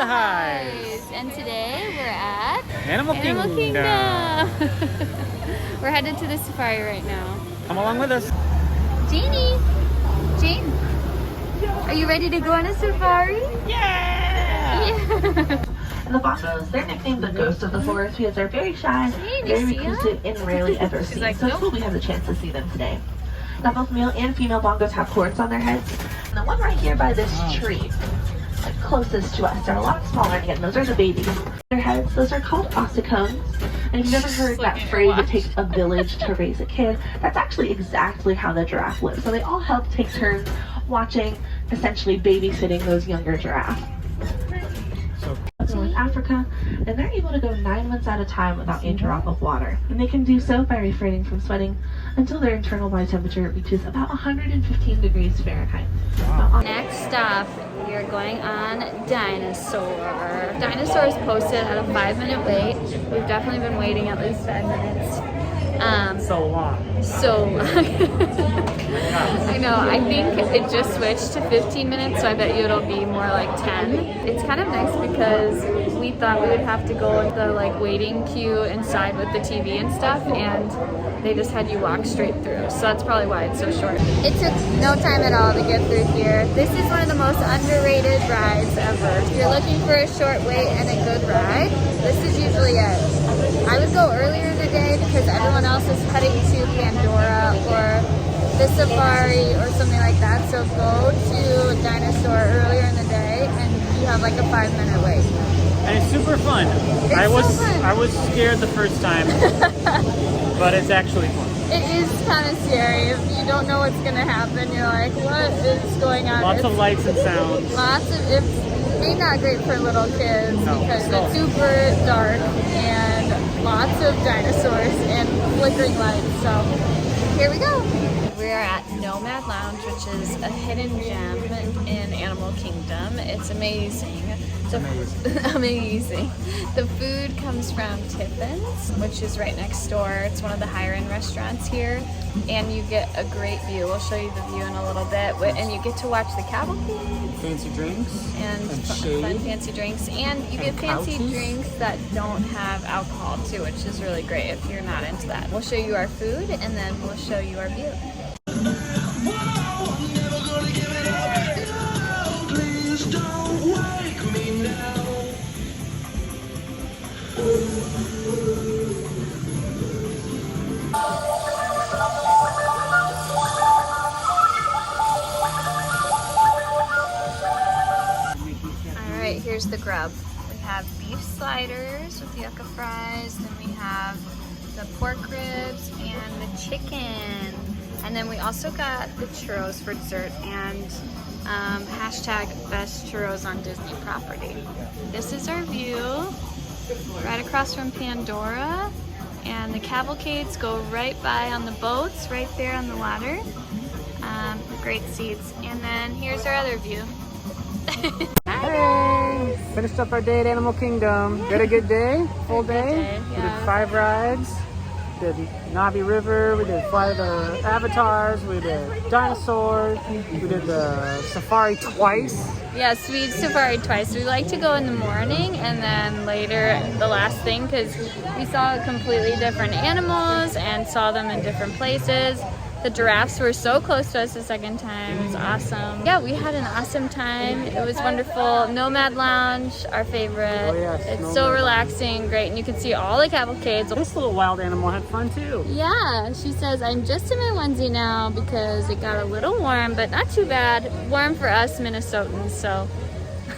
the highs. And today we're at Animal Kingdom. We're headed to the safari right now. Come along with us. Janie, Jane, are you ready to go on a safari? Yeah! And the bongos, they're nicknamed the ghosts of the forest because they're very shy, very reclusive, and rarely ever seen. Like, so it's cool we have the chance to see them today. Now both male and female bongos have horns on their heads. And the one right here by this tree, like closest to us, they're a lot smaller again. Those are the babies. Their heads, those are called ossicones. And if you've ever heard that phrase, it takes a village to raise a kid, that's actually exactly how the giraffe lives. So they all help take turns watching, essentially babysitting those younger giraffes. North Africa, and they're able to go 9 months at a time without a drop of water. And they can do so by refraining from sweating until their internal body temperature reaches about 115 degrees Fahrenheit. Wow. Next stop, we are going on Dinosaur. Dinosaur is posted at a 5-minute wait. We've definitely been waiting at least 5 minutes. So long. So long. I know, I think it just switched to 15 minutes, so I bet you it'll be more like 10. It's kind of nice because we thought we would have to go in the like waiting queue inside with the TV and stuff, and they just had you walk straight through. So that's probably why it's so short. It took no time at all to get through here. This is one of the most underrated rides ever. If you're looking for a short wait and a good ride, this is usually it. I would go earlier in the day because everyone else is heading to Pandora or the safari or something like that. So go to Dinosaur earlier in the day and you have like a 5-minute wait. And it's super fun. I was scared the first time, but it's actually fun. It is kind of scary. If you don't know what's going to happen, you're like, what is going on? Lots of lights and sounds. It's maybe not great for little kids because it's super dark and lots of dinosaurs and flickering lights. So here we go. We're at Nomad Lounge, which is a hidden gem in Animal Kingdom. It's amazing. Amazing. The food comes from Tiffin's, which is right next door. It's one of the higher end restaurants here, and you get a great view. We'll show you the view in a little bit, and you get to watch the cavalcade. Fancy drinks And fun fancy drinks, and you get fancy drinks that don't have alcohol too, which is really great if you're not into that. We'll show you our food, and then we'll show you our view. Alright, here's the grub. We have beef sliders with yucca fries, then we have the pork ribs and the chicken. And then we also got the churros for dessert and hashtag best churros on Disney property. This is our view, right across from Pandora. And the cavalcades go right by on the boats, right there on the water. Great seats. And then here's our other view. Hey! Finished up our day at Animal Kingdom. We had a good day, full day. We did 5 rides. We did Navi River, we did Fly the Avatars, we did Dinosaurs, we did the Safari twice. Yes, we safari twice. We like to go in the morning and then later the last thing because we saw completely different animals and saw them in different places. The giraffes were so close to us the second time. It was awesome. Yeah, we had an awesome time. It was wonderful. Nomad Lounge, our favorite. Oh, yes, it's Nomad so relaxing, great, and you can see all the cavalcades. This little wild animal had fun too. Yeah, she says, I'm just in my onesie now because it got a little warm, but not too bad. Warm for us Minnesotans, so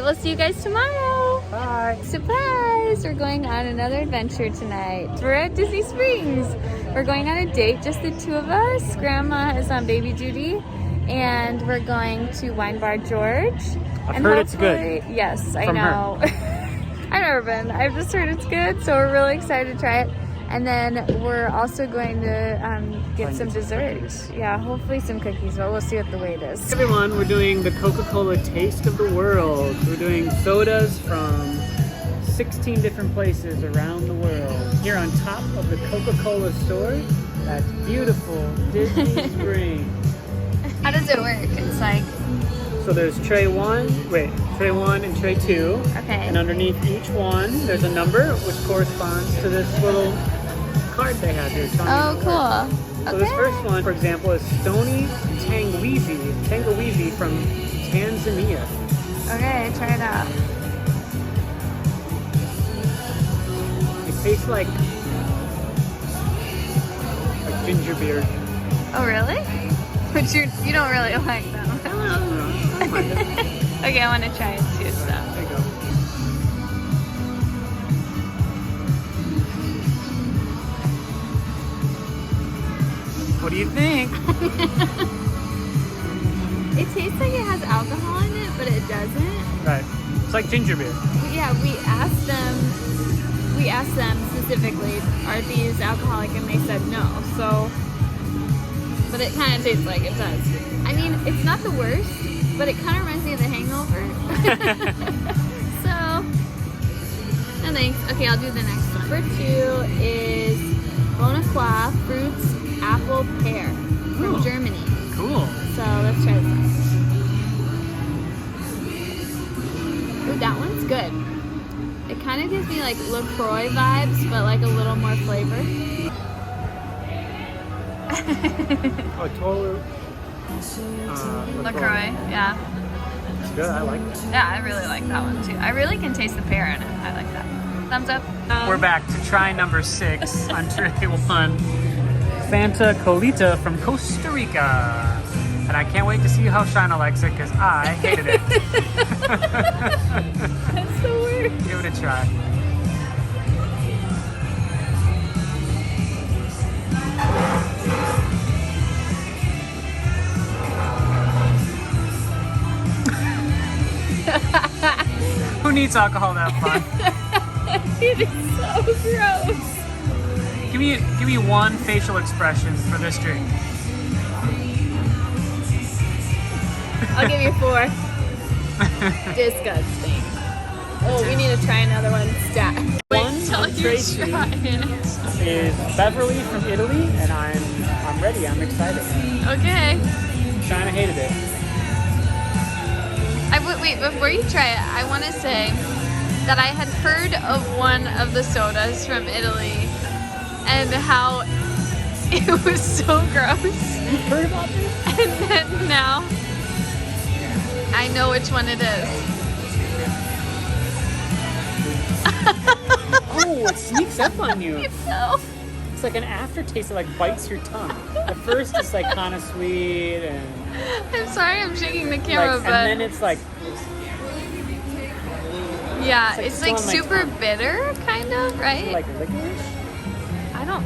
we'll see you guys tomorrow. Bye. Surprise! We're going on another adventure tonight. We're at Disney Springs. We're going on a date, just the two of us. Grandma is on baby duty, and we're going to Wine Bar George. I've heard it's good. Yes, I From know. I've never been. I've just heard it's good, so we're really excited to try it. And then we're also going to get some desserts. Yeah, hopefully some cookies, but we'll see what the wait is. Hey everyone, we're doing the Coca-Cola Taste of the World. We're doing sodas from 16 different places around the world. Here on top of the Coca-Cola store at beautiful Disney Springs. How does it work? It's like So there's tray 1 and tray 2. Okay. And underneath each one, there's a number which corresponds to this little card they have here. Oh, cool. So this first one, for example, is Stony Tangawizi from Tanzania. Okay, try it out. It tastes like ginger beer. Oh, really? But you don't really like them. I don't know. I don't mind it. Okay, I want to try it too, so. There you go. What do you think? It tastes like it has alcohol in it, but it doesn't. Right. It's like ginger beer. Yeah, we asked them specifically, are these alcoholic? And they said no, so. But it kind of tastes like it does. I mean, it's not the worst, but it kind of reminds me of The Hangover. So, no thanks. Okay, I'll do the next one. Number 2 is Bonaqua Fruits Apple Pear from Germany. Cool. So let's try this one. Ooh, that one's good. It kind of gives me like LaCroix vibes, but like a little more flavor. Oh, totally. LaCroix, yeah. It's good. I like that. Yeah, I really like that one too. I really can taste the pear in it. I like that. Thumbs up. We're back to try number 6 on tray 1. Fanta Colita from Costa Rica. And I can't wait to see how Shina likes it because I hated it. That's the worst. Give it a try. Who needs alcohol that fun? It is so gross. Give me one facial expression for this drink. I'll give you 4. Disgusting. Oh, we need to try another one. Stat. One Wait till on tray you two try it. is Beverly from Italy, and I'm ready. I'm excited. Okay. Shina hated it. Wait, before you try it, I want to say that I had heard of one of the sodas from Italy and how it was so gross. You heard about this? And then now I know which one it is. Oh, it sneaks up on you. You know? It's like an aftertaste that like bites your tongue. At first, it's like kind of sweet and. I'm sorry, I'm shaking the camera, Like, but and then it's like. yeah, it's it's like like still on my super tongue. bitter, kind of, right? Like licorice. I don't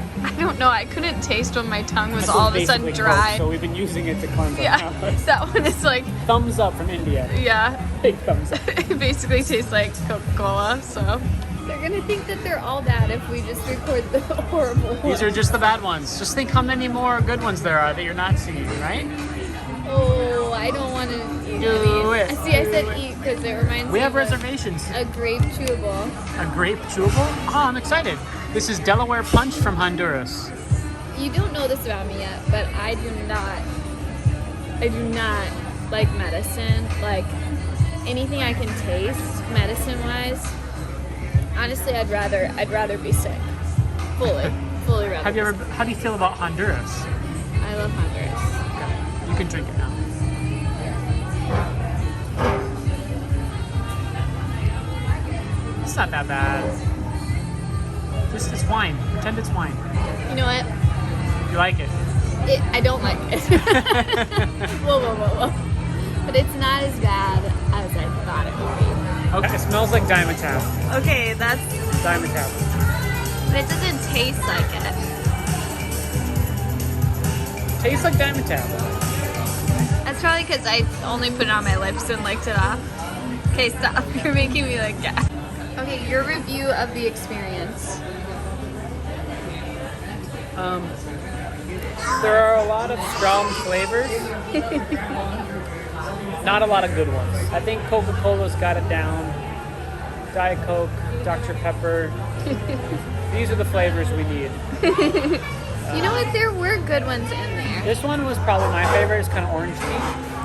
know. I couldn't taste when my tongue was This all one's of a sudden basically dry. Coke, so we've been using it to cleanse Yeah, our palate. that one is like, Thumbs up from India. yeah, Big thumbs up. it basically tastes like Coca-Cola, so. They're gonna think that they're all bad if we just record the horrible ones. These are just the bad ones. Just think how many more good ones there are that you're not seeing, right? Oh, I don't want to eat Do any. it. See, I said eat because it reminds We me have of reservations. a grape chewable. A grape chewable? Oh, I'm excited. This is Delaware Punch from Honduras. You don't know this about me yet, but I do not like medicine. Like anything I can taste medicine-wise. Honestly, I'd rather be sick. Fully rather. How do you feel about Honduras? I love Honduras. You can drink it now. It's not that bad. Just it's wine. Pretend it's wine. You know what? You like it. I don't like it. Whoa. But it's not as bad as I thought it would be. Okay, it smells like Dimetapp. Okay, that's... Dimetapp. But it doesn't taste like it. Tastes like Dimetapp. That's probably because I only put it on my lips and licked it off. Okay, stop. You're making me like, yeah. Okay, your review of the experience. There are a lot of strong flavors. Not a lot of good ones. I think Coca-Cola's got it down. Diet Coke, Dr. Pepper. These are the flavors we need. You know what? There were good ones in there. This one was probably my favorite. It's kind of orangey.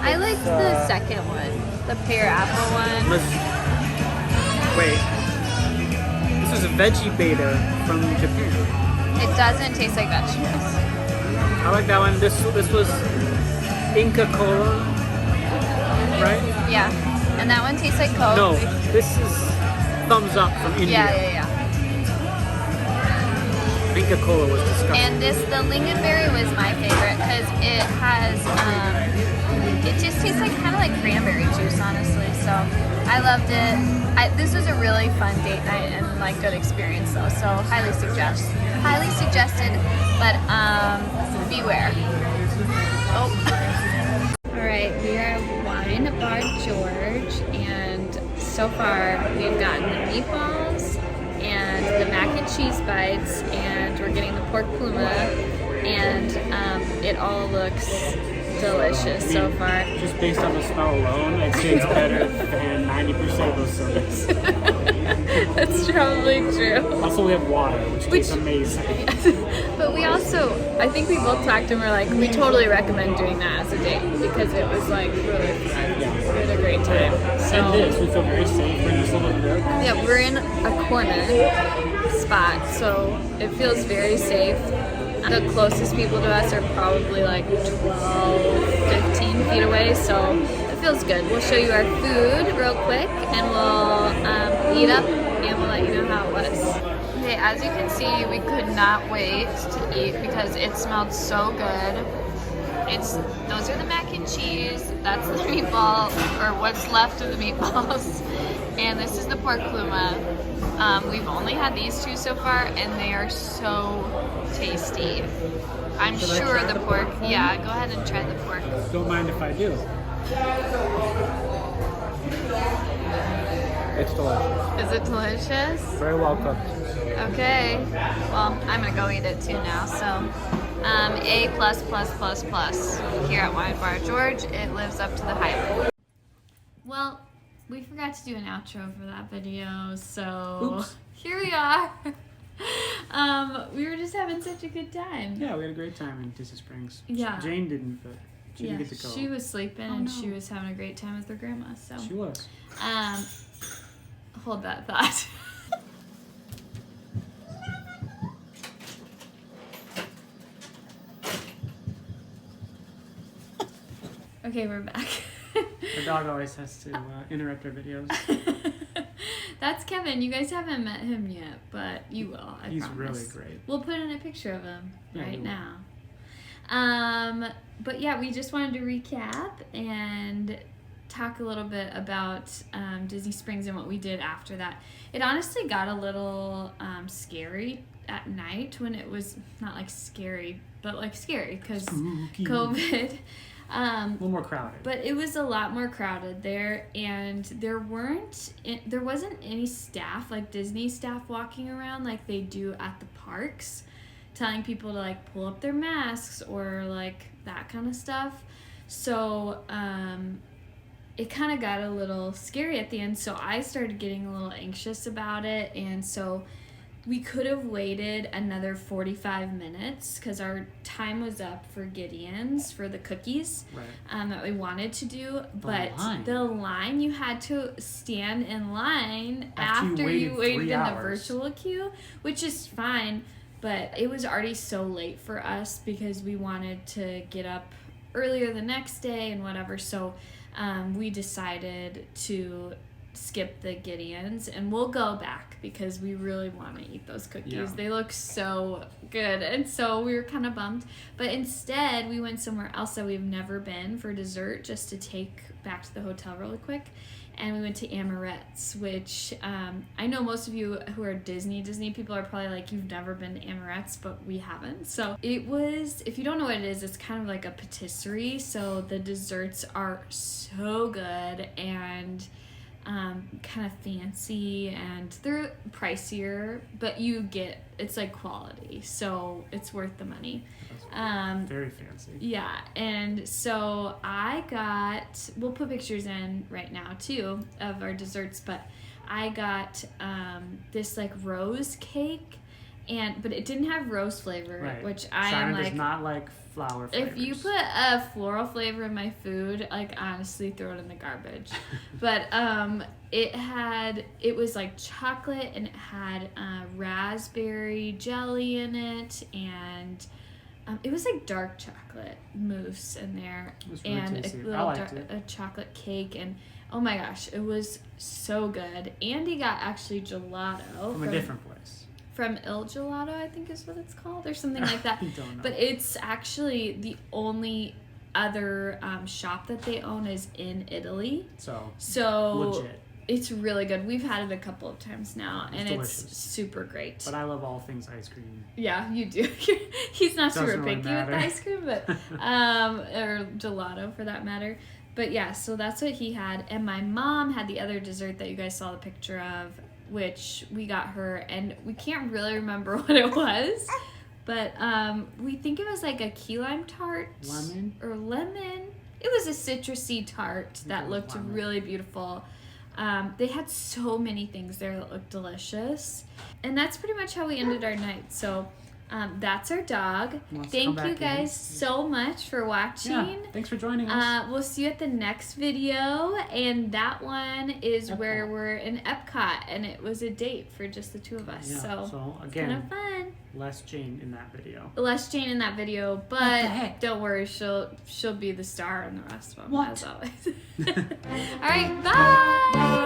I like the second one, the pear apple one. Wait. This is a veggie beta from Japan. It doesn't taste like vegetables. I like that one. This was Inca Cola, right? Yeah. And that one tastes like Coke. No, this is thumbs up from India. Yeah. Inca Cola was disgusting. And the lingonberry was my favorite because it has, it just tastes like kind of like cranberry juice, honestly. So I loved it. This was a really fun date night and like good experience though. So highly suggested, but beware. Oh. All right, we are at Wine Bar George, and so far we've gotten the meatballs and the mac and cheese bites, and we're getting the pork pluma, and it all looks delicious so far. Just based on the smell alone, I'd say it's better than 90% of those sodas. That's probably true. Also, we have water, which tastes amazing. But we also, I think we both talked and we're like, we totally recommend doing that as a date because it was like really fun. Yeah. We had a great time. So, And we feel very safe. We're in this little nook. yeah, we're in a corner spot, so it feels very safe. The closest people to us are probably like 12, 15 feet away, so it feels good. We'll show you our food real quick and we'll eat up and we'll let you know how it was. Okay, as you can see, we could not wait to eat because it smelled so good. Those are the mac and cheese, that's the meatball, or what's left of the meatballs, and this is the pork pluma. We've only had these two so far, and they are so tasty. I'm sure the pork, yeah, go ahead and try the pork. Don't mind if I do. It's delicious. Is it delicious? Very well cooked. Okay, well, I'm gonna go eat it too now, so. A+++ here at Wine Bar George. It lives up to the hype. Well, we forgot to do an outro for that video, so Oops. Here we are. We were just having such a good time. Yeah, we had a great time in Disney Springs. Yeah. Jane didn't, but she didn't get to go. She was sleeping and she was having a great time with her grandma. So She was. Hold that thought. Okay, we're back. Our dog always has to interrupt our videos. That's Kevin. You guys haven't met him yet, but you will. He's promise. really great. We'll put in a picture of him right we will. now. But yeah, we just wanted to recap and talk a little bit about Disney Springs and what we did after that. It honestly got a little scary at night when it was not like scary, but like scary because COVID. A little more crowded. But it was a lot more crowded there, and there wasn't any staff, like Disney staff walking around like they do at the parks, telling people to like pull up their masks or like that kind of stuff. So it kind of got a little scary at the end, so I started getting a little anxious about it, and so we could have waited another 45 minutes because our time was up for Gideon's for the cookies that we wanted to do. But the line, you had to stand in line after you waited in the virtual queue, which is fine. But it was already so late for us because we wanted to get up earlier the next day and whatever. So we decided to skip the Gideon's and we'll go back because we really want to eat those cookies. Yeah. They look so good, and so we were kind of bummed, but instead we went somewhere else that we've never been for dessert just to take back to the hotel really quick, and we went to Amorette's, which I know most of you who are Disney people are probably like, you've never been to Amorette's, but we haven't. So it was, if you don't know what it is, it's kind of like a patisserie, so the desserts are so good and kind of fancy, and they're pricier, but it's like quality, so it's worth the money. Very fancy. Yeah, and so we'll put pictures in right now too of our desserts, but I got this like rose cake, but it didn't have rose flavor, Right. which I Shannon am like. does not like flower flavors. If you put a floral flavor in my food, like honestly, throw it in the garbage. But it was like chocolate, and it had raspberry jelly in it, and it was like dark chocolate mousse in there, It was really and tasty. a I little liked it. a chocolate cake, and oh my gosh, it was so good. Andy got actually gelato From a different place. From Il Gelato, I think is what it's called, or something like that. I don't know. But it's actually the only other shop that they own is in Italy. So legit. it's really good. We've had it a couple of times now, and delicious. it's super great. But I love all things ice cream. Yeah, you do. He's not Doesn't super really picky with matter. the ice cream, but or gelato for that matter. But yeah, so that's what he had, and my mom had the other dessert that you guys saw the picture of, which we got her, and we can't really remember what it was, but we think it was like a key lime tart. Lemon. It was a citrusy tart that looked really beautiful. They had so many things there that looked delicious, and that's pretty much how we ended our night. So that's our dog. Thank you guys so much for watching. Yeah, thanks for joining us. We'll see you at the next video, and that one is Epcot. where we're in Epcot, and it was a date for just the two of us. Yeah, So again, kind of fun. less Jane in that video. Less Jane in that video, What the but heck? don't worry, she'll be the star in the rest of them, What? as always. All right, bye.